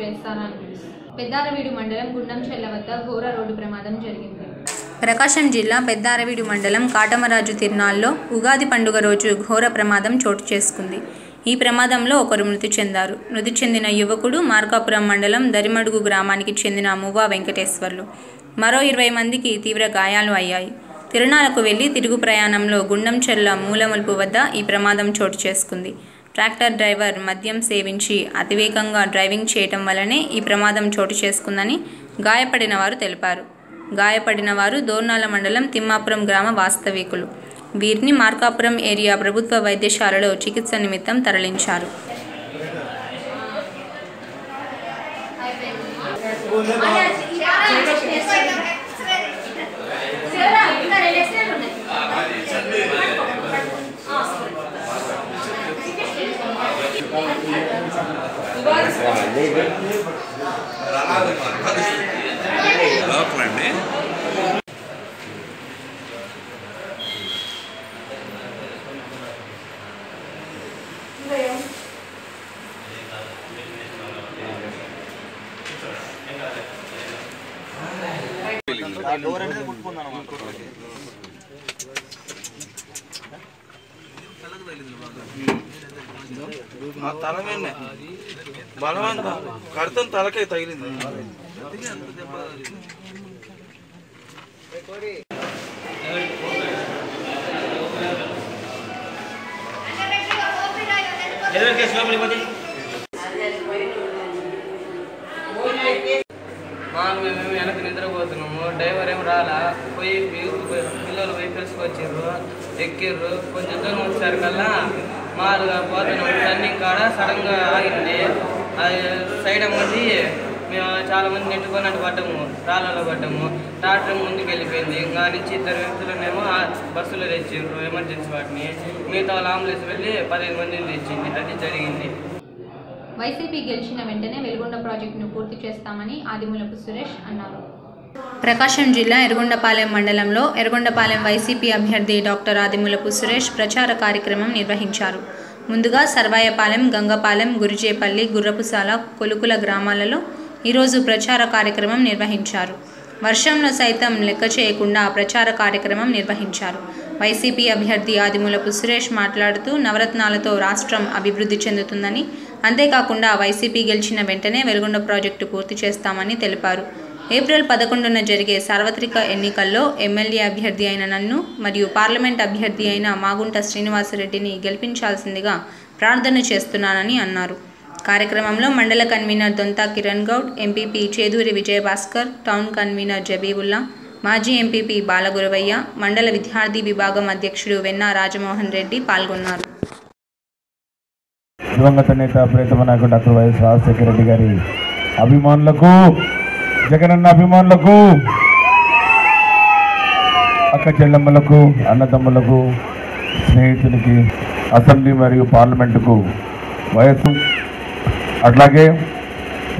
వేస్తారని. పెద్దారవీడు మండలం గుండంచెర్ల వద్ద ఘోర రోడ్డు ప్రమాదం జరిగింది. ప్రకాశం జిల్లా పెద్దారవీడు మండలం కాటమరాజు తిరునాళ్లో ఉగాది పండుగ రోజు ఘోర ప్రమాదం చోటు చేసుకుంది. ఈ ప్రమాదంలో ఒకరు మృతి చెందారు. మృతి చెందిన యువకుడు మార్కాపురం మండలం దరిమడుగు గ్రామానికి చెందిన మువ్వా వెంకటేశ్వర్లు. మరో 20 మందికి తీవ్ర గాయాలు అయ్యాయి. తిరునాళ్లకు వెళ్లి తిరుగు ప్రయాణంలో గుండంచెర్ల మూలమలుపు వద్ద ఈ ప్రమాదం చోటు చేసుకుంది. ట్రాక్టర్ డ్రైవర్ మద్యం సేవించి అతివేగంగా డ్రైవింగ్ చేయటం వల్లనే ఈ ప్రమాదం చోటు చేసుకుందని గాయపడిన వారు తెలిపారు. గాయపడిన వారు దోర్నాల మండలం తిమ్మాపురం గ్రామ వాస్తవికులు. వీరిని మార్కాపురం ఏరియా ప్రభుత్వ వైద్యశాలలో చికిత్స నిమిత్తం తరలించారు. తల మీద బలవంత కడతం తలకే తగిలింది. మేము వెనక్కి నిద్రపోతున్నాము. డ్రైవర్ ఏం రాలా. పిల్లలు వెహికల్స్కి వచ్చారు, ఎక్కిర్రు. కొంచెం దూరం వచ్చేసరికల్లా మారుగా పోతున్నాము. రన్నింగ్ కాడ సడన్గా ఆగింది. అది సైడ్ అమ్మది మేము చాలా మంది నెట్టుకొని అటు పడ్డాము, రాళ్ళలో పడ్డాము. ట్రాక్టర్ ముందుకు వెళ్ళిపోయింది. ఇంకా నుంచి 2 వ్యక్తులనేమో బస్సులో తెచ్చిండ్రు ఎమర్జెన్సీ వాటిని. మిగతా వాళ్ళు అంబులెన్స్ వెళ్ళి 15 మందిని తెచ్చింది. అది జరిగింది. వైసీపీ గెలిచిన వెంటనే వెలుగొండ ప్రాజెక్టును పూర్తి చేస్తామని ఆదిమూలపు సురేష్ అన్నారు. ప్రకాశం జిల్లా ఎర్రగొండపాలెం మండలంలో ఎర్రగొండపాలెం వైసీపీ అభ్యర్థి డాక్టర్ ఆదిమూలపు సురేష్ ప్రచార కార్యక్రమం నిర్వహించారు. ముందుగా సర్వాయపాలెం, గంగపాలెం, గురిజేపల్లి, గుర్రపుసాల, కొలుకుల గ్రామాలలో ఈరోజు ప్రచార కార్యక్రమం నిర్వహించారు. వర్షంలో సైతం లెక్క చేయకుండా ప్రచార కార్యక్రమం నిర్వహించారు. వైసీపీ అభ్యర్థి ఆదిమూలపు సురేష్ మాట్లాడుతూ నవరత్నాలతో రాష్ట్రం అభివృద్ధి చెందుతుందని, అంతేకాకుండా వైసీపీ గెలిచిన వెంటనే వెలుగొండ ప్రాజెక్టు పూర్తి చేస్తామని తెలిపారు. ఏప్రిల్ 11న జరిగే సార్వత్రిక ఎన్నికల్లో ఎమ్మెల్యే అభ్యర్థి అయిన నన్ను మరియు పార్లమెంట్ అభ్యర్థి అయిన మాగుంట శ్రీనివాసరెడ్డిని గెలిపించాల్సిందిగా ప్రార్థన చేస్తున్నానని అన్నారు. కార్యక్రమంలో మండల convener Donta Kiran Goud, MPP Cheduri Vijayabhaskar, town convener Jabibulla, మాజీ ఎంపీపీ బాలగురవయ్య, మండల విద్యార్థి విభాగం అధ్యక్షుడు వెన్నా రాజమోహన్ రెడ్డి పాల్గొన్నారు. దివంగత నేత ప్రియతమ నాయకుడు డాక్టర్ వైఎస్ రాజశేఖర రెడ్డి గారి అభిమానులకు, జగనన్న అభిమానులకు, అక్క చెల్లెమ్మలకు, అన్నదమ్ములకు, స్నేహితునికి, అసెంబ్లీ మరియు పార్లమెంటుకు వయస్సు, అట్లాగే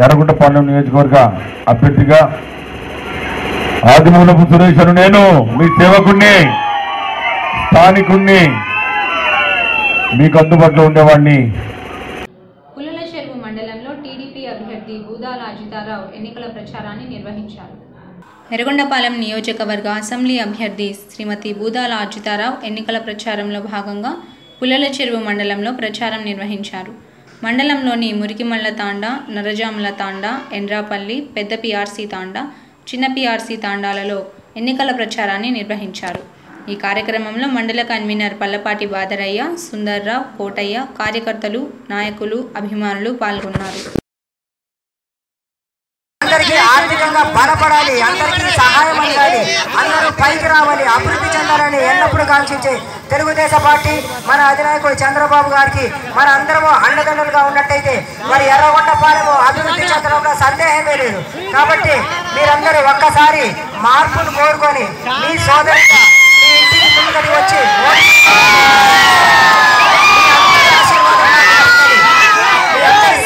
ఎర్రగొండపాలెం నియోజకవర్గ అభ్యర్థిగా ఆదిమూలపు సురేష్ అను నేను మీ సేవకుణ్ణి, స్థానికుణ్ణి, మీకు అందుబాటులో ఉండేవాడిని. పుల్లల చెరువు మండలంలో టీడీపీ అభ్యర్థి బూదాల అజితారావు ఎన్నికల ప్రచారాన్ని నిర్వహించారు. ఎర్రగొండపాలెం నియోజకవర్గ అసెంబ్లీ అభ్యర్థి శ్రీమతి బూదాల అజితారావు ఎన్నికల ప్రచారంలో భాగంగా పుల్లల చెరువు మండలంలో ప్రచారం నిర్వహించారు. మండలంలోని మురికిమల్ల తాండా, నరజాముల తాండా, ఎండ్రాపల్లి, పెద్ద పిఆర్సీ తాండా, చిన్న పిఆర్సీ తాండాలలో ఎన్నికల ప్రచారాన్ని నిర్వహించారు. ఈ కార్యక్రమంలో మండల కన్వీనర్ పల్లపాటి బాదరయ్య, సుందర్రావు, కోటయ్య, కార్యకర్తలు, నాయకులు, అభిమానులు పాల్గొన్నారు. అందరికీ ఆర్థికంగా బలపడాలి, అందరికీ సహాయం అందాలి, అందరూ పైకి రావాలి, అభివృద్ధి చెందాలని ఎల్లప్పుడూ కాంక్షించే తెలుగుదేశం పార్టీ మన అధినాయకుడు చంద్రబాబు గారికి మన అందరము అండదండలుగా ఉన్నట్టయితే మరి ఎర్రగొండపాలెం అభివృద్ధి చెందడంలో సందేహమే లేదు. కాబట్టి మీరందరూ ఒక్కసారి మార్పును కోరుకొని మీ సోదరుగా మీ ఇంటికి ముందుకు వచ్చి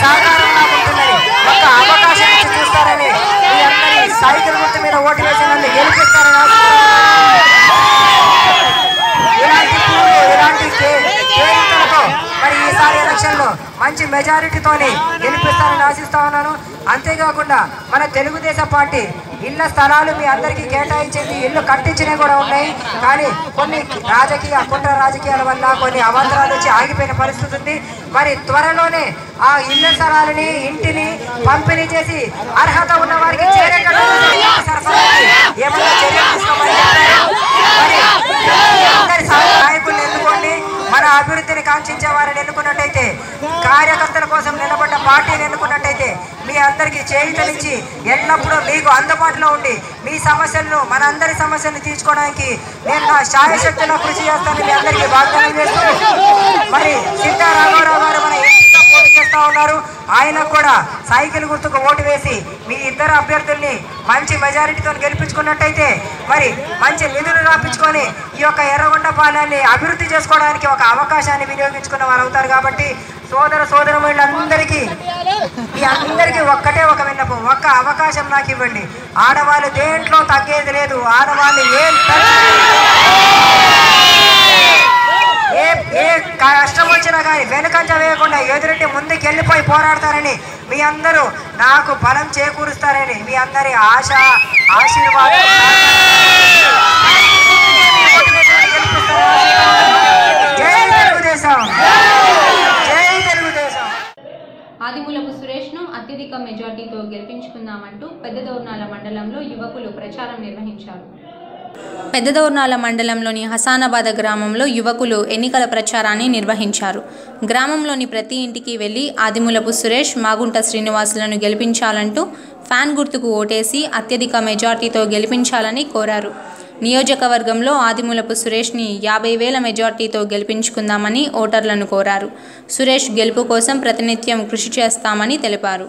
సహకారంగా ఉంటుందని ఒక్క అవకాశం ఇచ్చి చూస్తారని మీ అందరి సైకిల్ గుర్తు మీద ఓటు వేసి నన్ను గెలిపిస్తారని ఇలాంటి కేరింతలతో మరి ఈసారి ఎలక్షన్లో మంచి మెజారిటీతోని గెలిపిస్తారని ఆశిస్తా ఉన్నాను. అంతేకాకుండా మన తెలుగుదేశం పార్టీ ఇళ్ల స్థలాలు మీ అందరికీ కేటాయించింది, ఇల్లు కట్టించినవి కూడా ఉన్నాయి. కానీ కొన్ని కుట్ర రాజకీయాల వల్ల కొన్ని అవాంతరాలు వచ్చి ఆగిపోయిన పరిస్థితి ఉంది. మరి త్వరలోనే ఆ ఇళ్ల స్థలాలని ఇంటిని పంపిణీ చేసి అర్హత ఉన్న వారికి చేరేటట్టు ఏమన్నా చర్య తీసుకోమని చెప్పారు. మరి అందరి నాయకుల్ని ఎన్నుకోండి. మన అభివృద్ధిని కాంక్షించే వారిని ఎన్నుకున్నట్టయితే, కార్యకర్తల కోసం నిలబడ్డ పార్టీని ఎన్నుకున్నట్టయితే మీ అందరికీ చేయుతనిచ్చి ఎల్లప్పుడూ మీకు అందుబాటులో ఉండి మీ సమస్యలను, మన అందరి సమస్యలను తీర్చుకోవడానికి నేను నా శాయశక్తిలో కృషి చేస్తానని మీ అందరికీ వాగ్దానం చేస్తూ, మరి సీతారామారావు గారు మన పోటీ చేస్తూ ఉన్నారు. ఆయనకు కూడా సైకిల్ గుర్తుకు ఓటు వేసి మీ ఇద్దరు అభ్యర్థుల్ని మంచి మెజారిటీతో గెలిపించుకున్నట్టయితే మరి మంచి నిధులు రాపించుకొని ఈ యొక్క ఎర్రగొండపాలెన్ని అభివృద్ధి చేసుకోవడానికి ఒక అవకాశాన్ని వినియోగించుకున్న వారు అవుతారు. కాబట్టి సోదరులందరికీ మీ అందరికీ ఒక్కటే ఒక విన్నపం, ఒక్క అవకాశం నాకు ఇవ్వండి. ఆడవాళ్ళు దేంట్లో తగ్గేది లేదు. ఆడవాళ్ళు ఏ కష్టం వచ్చినా కానీ వెనుకంజ వేయకుండా ఎదురెట్టి ముందుకు వెళ్ళిపోయి పోరాడతారని, మీ అందరూ నాకు బలం చేకూరుస్తారని మీ అందరి ఆశ, ఆశీర్వాదం. జై తెలుగుదేశం, జై తెలుగుదేశం. ఆదిమూలపు సురేష్ను అత్యధిక మెజార్టీతో గెలిపించుకుందామంటూ పెద్దదోర్నాల మండలంలో యువకులు ప్రచారం నిర్వహించారు. పెద్దదోర్నాల మండలంలోని హసానాబాద్ గ్రామంలో యువకులు ఎన్నికల ప్రచారాన్ని నిర్వహించారు. గ్రామంలోని ప్రతి ఇంటికి వెళ్లి ఆదిమూలపు సురేష్, మాగుంట శ్రీనివాసులను గెలిపించాలంటూ ఫ్యాన్ గుర్తుకు ఓటేసి అత్యధిక మెజార్టీతో గెలిపించాలని కోరారు. నియోజకవర్గంలో ఆదిమూలపు సురేష్ని 50,000 మెజార్టీతో గెలిపించుకుందామని ఓటర్లను కోరారు. సురేష్ గెలుపు కోసం ప్రతినిత్యం కృషి చేస్తామని తెలిపారు.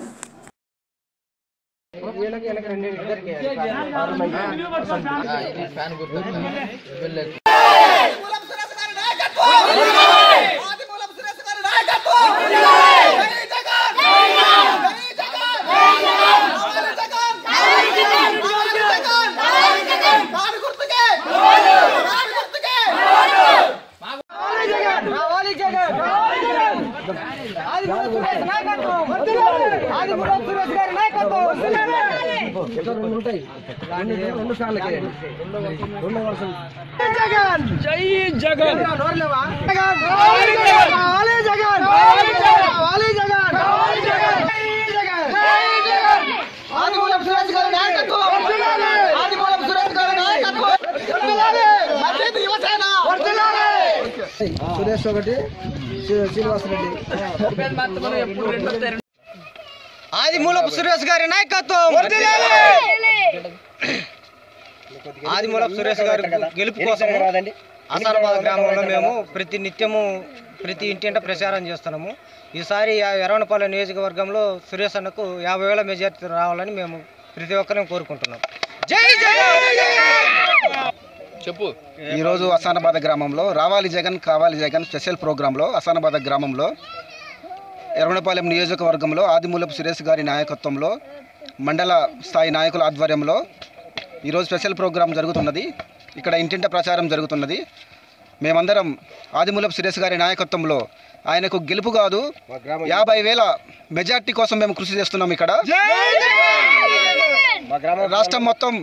సురేష్ ఒకటి, శ్రీనివాస్ రెడ్డి. ఆదిమూలపు సురేష్ గారి నాయకత్వం, ఆదిమూలపు సురేష్ గారి గెలుపు కోసం హసానాబాద్ గ్రామంలో మేము ప్రతి ఇంటింట ప్రచారం చేస్తున్నాము. ఈసారి ఎర్రగొండపాలెం నియోజకవర్గంలో సురేష్ అన్నకు 50,000 మెజార్టీ రావాలని మేము ప్రతి ఒక్కరిని కోరుకుంటున్నాం. జై చెప్పు. ఈరోజు హసానాబాద్ గ్రామంలో రావాలి జగన్ కావాలి జగన్ స్పెషల్ ప్రోగ్రాంలో హసానాబాద్ గ్రామంలో ఎర్రగొండపాలెం నియోజకవర్గంలో ఆదిమూలపు సురేష్ గారి నాయకత్వంలో మండల స్థాయి నాయకుల ఆధ్వర్యంలో ఈరోజు స్పెషల్ ప్రోగ్రాం జరుగుతున్నది. ఇక్కడ ఇంటింట ప్రచారం జరుగుతున్నది. మేమందరం ఆదిమూలపు సురేష్ గారి నాయకత్వంలో ఆయనకు గెలుపు కాదు 50,000 మెజార్టీ కోసం మేము కృషి చేస్తున్నాం. ఇక్కడ రాష్ట్రం మొత్తం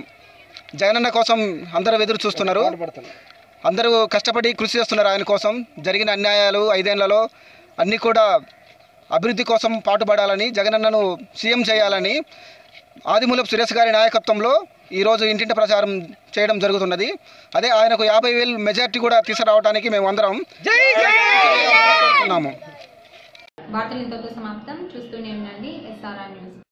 జగనన్న కోసం అందరూ ఎదురు చూస్తున్నారు. అందరూ కష్టపడి కృషి చేస్తున్నారు. ఆయన కోసం జరిగిన అన్యాయాలు 5 ఏళ్లలో అన్నీ కూడా అభివృద్ధి కోసం పాటుపడాలని, జగనన్నను సీఎం చేయాలని ఆదిమూలపు సురేష్ గారి నాయకత్వంలో ఈరోజు ఇంటింట ప్రచారం చేయడం జరుగుతున్నది. అదే ఆయనకు 50,000 మెజార్టీ కూడా తీసుకురావడానికి మేము అందరం వార్తలు ఇంతతో సమాప్తం. చూస్తూనే ఉండండి SRR న్యూస్.